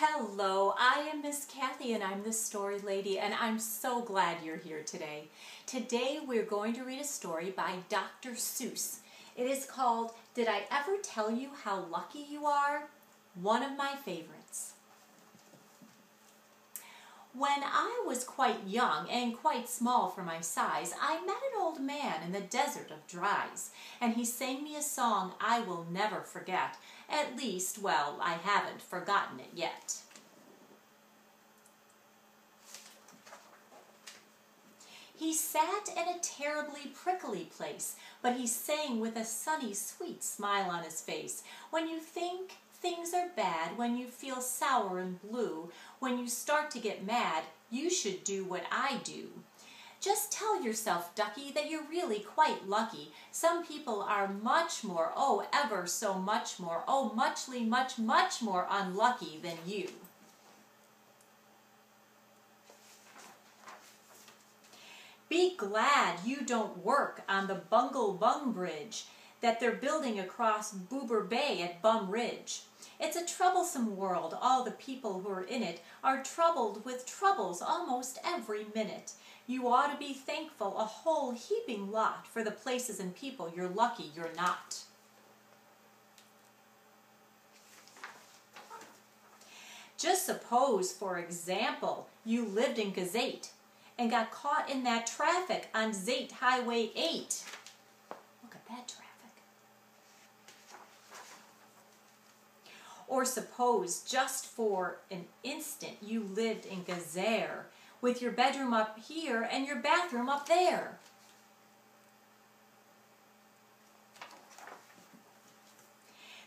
Hello, I am Miss Kathy and I'm the Story Lady, and I'm so glad you're here today. Today we're going to read a story by Dr. Seuss. It is called, Did I Ever Tell You How Lucky You Are? One of my favorites. When I was quite young and quite small for my size, I met an old man in the desert of Dries, and he sang me a song I will never forget. At least, well, I haven't forgotten it yet. He sat in a terribly prickly place, but he sang with a sunny, sweet smile on his face. When you think things are bad, when you feel sour and blue, when you start to get mad, you should do what I do. Just tell yourself, ducky, that you're really quite lucky. Some people are much more, oh, ever so much more, oh, muchly, much, much more unlucky than you. Be glad you don't work on the Bungle Bung Bridge that they're building across Boober Bay at Bum Ridge. It's a troublesome world. All the people who are in it are troubled with troubles almost every minute. You ought to be thankful a whole heaping lot for the places and people you're lucky you're not. Just suppose, for example, you lived in Gazette and got caught in that traffic on Zate Highway 8. Look at that traffic. Or suppose, just for an instant, you lived in Gazare with your bedroom up here and your bathroom up there.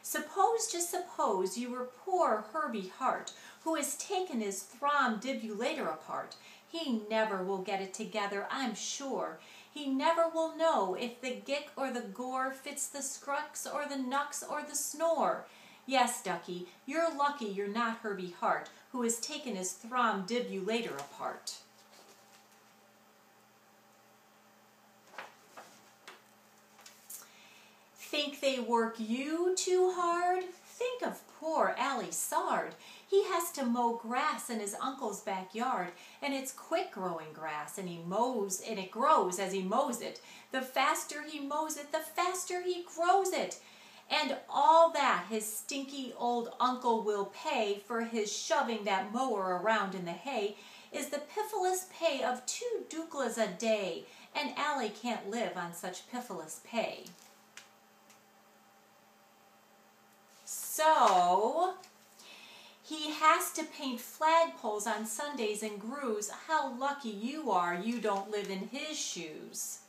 Suppose, just suppose, you were poor Herbie Hart, who has taken his Throm Dibulator apart. He never will get it together, I'm sure. He never will know if the gick or the gore fits the scrux or the nux or the snore. Yes, ducky, you're lucky you're not Herbie Hart, who has taken his Throm Dibulator apart. Think they work you too hard? Think of poor Allie Sard. He has to mow grass in his uncle's backyard, and it's quick-growing grass, and it grows as he mows it. The faster he mows it, the faster he grows it. And all that his stinky old uncle will pay for his shoving that mower around in the hay is the piffless pay of 2 duklas a day, and Allie can't live on such piffless pay. So he has to paint flagpoles on Sundays and grooves. How lucky you are you don't live in his shoes.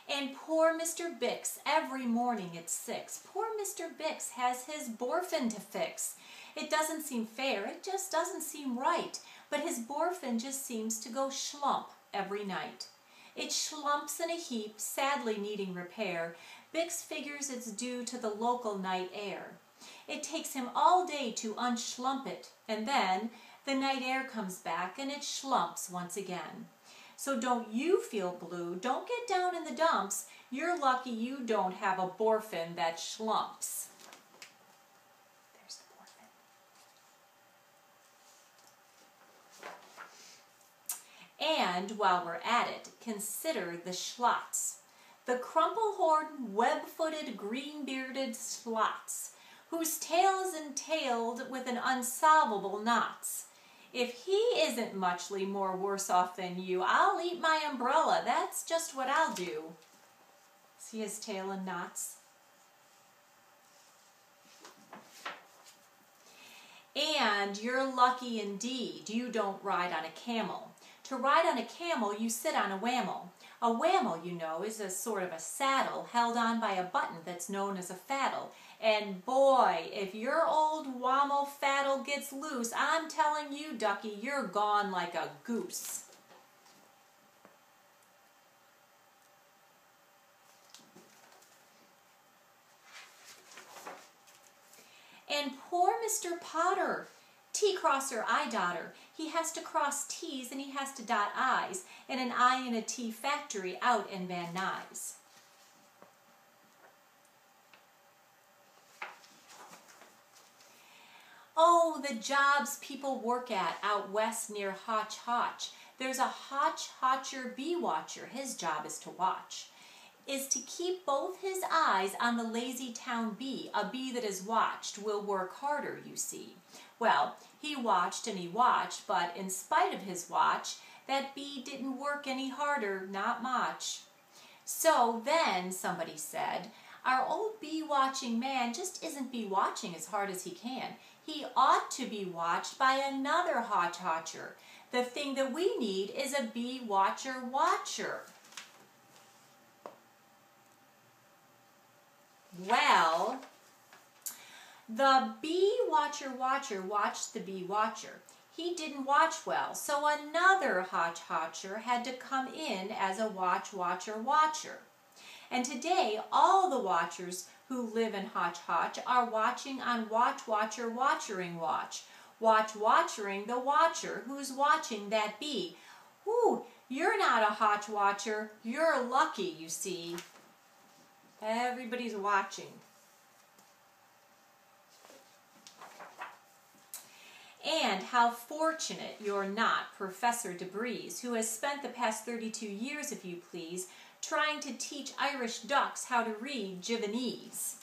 And poor Mr. Bix, every morning at 6, poor Mr. Bix has his Borfin to fix. It doesn't seem fair, it just doesn't seem right, but his Borfin just seems to go schlump every night. It schlumps in a heap, sadly needing repair. Bix figures it's due to the local night air. It takes him all day to unschlump it, and then the night air comes back and it schlumps once again. So don't you feel blue, don't get down in the dumps. You're lucky you don't have a Borfin that schlumps. There's the Borfin. And while we're at it, consider the schlots. The crumple-horned, web-footed, green-bearded slots, whose tail is entailed with an unsolvable knots. If he isn't muchly more worse off than you, I'll eat my umbrella. That's just what I'll do. See his tail in knots? And you're lucky indeed you don't ride on a camel. To ride on a camel, you sit on a whammel. A whammel, you know, is a sort of a saddle held on by a button that's known as a faddle. And boy, if your old whammel faddle gets loose, I'm telling you, ducky, you're gone like a goose. And poor Mr. Potter, T-crosser, I-dotter, he has to cross T's and he has to dot I's in an I and a T factory out in Van Nuys. Oh, the jobs people work at out west near Hotch Hotch. There's a Hotch Hotcher bee watcher. His job is to watch. Is to keep both his eyes on the lazy town bee. A bee that is watched will work harder, you see. Well, he watched and he watched, but in spite of his watch, that bee didn't work any harder, not much. So then, somebody said, our old bee watching man just isn't bee watching as hard as he can. He ought to be watched by another Hotch Hotcher. The thing that we need is a bee watcher watcher. Well, the bee watcher watcher watched the bee watcher. He didn't watch well, so another Hotch Hotcher had to come in as a watch watcher watcher. And today, all the watchers who live in Hotch Hotch are watching on Watch Watcher Watchering Watch. Watch watchering the watcher who's watching that bee. Ooh, you're not a Hotch Watcher. You're lucky, you see. Everybody's watching. And how fortunate you're not, Professor DeBreeze, who has spent the past 32 years, if you please, trying to teach Irish ducks how to read Givanese.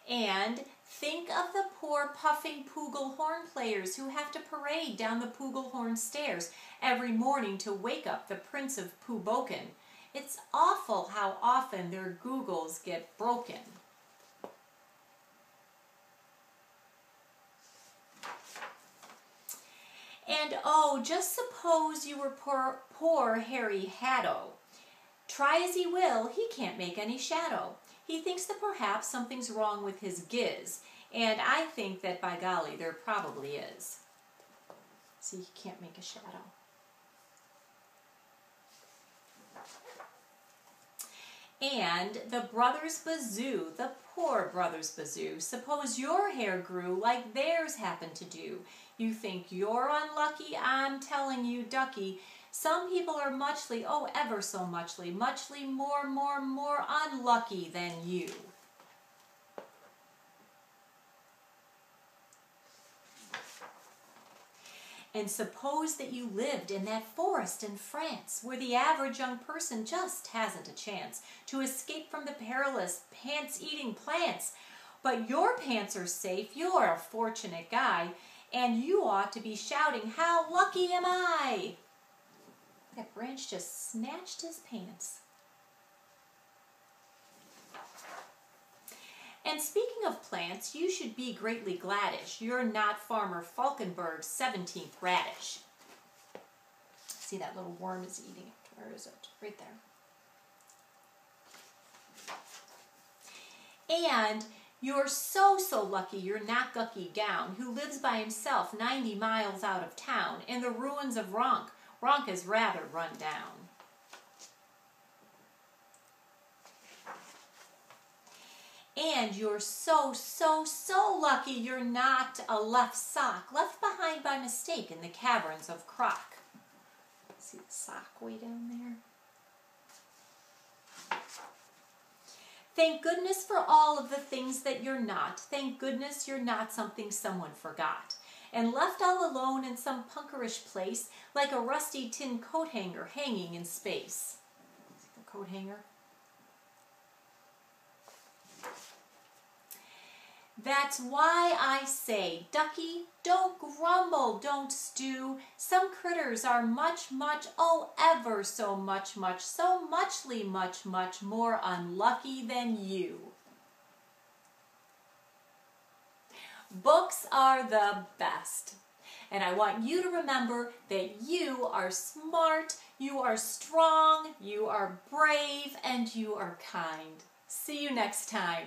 And think of the poor puffing Poogle horn players who have to parade down the Poogle horn stairs every morning to wake up the Prince of Pooboken. It's awful how often their googles get broken. And oh, just suppose you were poor Harry Hatto. Try as he will, he can't make any shadow. He thinks that perhaps something's wrong with his giz, and I think that, by golly, there probably is. See, he can't make a shadow. And the Brothers Bazoo, the poor Brothers Bazoo, suppose your hair grew like theirs happened to do. You think you're unlucky? I'm telling you, ducky, some people are muchly, oh, ever so muchly more unlucky than you. And suppose that you lived in that forest in France, where the average young person just hasn't a chance to escape from the perilous pants-eating plants. But your pants are safe, you're a fortunate guy, and you ought to be shouting, how lucky am I? That branch just snatched his pants. And speaking of plants, you should be greatly gladish. You're not Farmer Falkenberg's 17th radish. See, that little worm is eating it. Where is it? Right there. And you're so lucky you're not Gucky Gown, who lives by himself 90 miles out of town in the ruins of Ronk. Ronk is rather run down. And you're so lucky you're not a left sock, left behind by mistake in the caverns of Croc. See the sock way down there? Thank goodness for all of the things that you're not. Thank goodness you're not something someone forgot and left all alone in some punkerish place like a rusty tin coat hanger hanging in space. See the coat hanger? That's why I say, ducky, don't grumble, don't stew. Some critters are much, oh, ever so much, so muchly much more unlucky than you. Books are the best. And I want you to remember that you are smart, you are strong, you are brave, and you are kind. See you next time.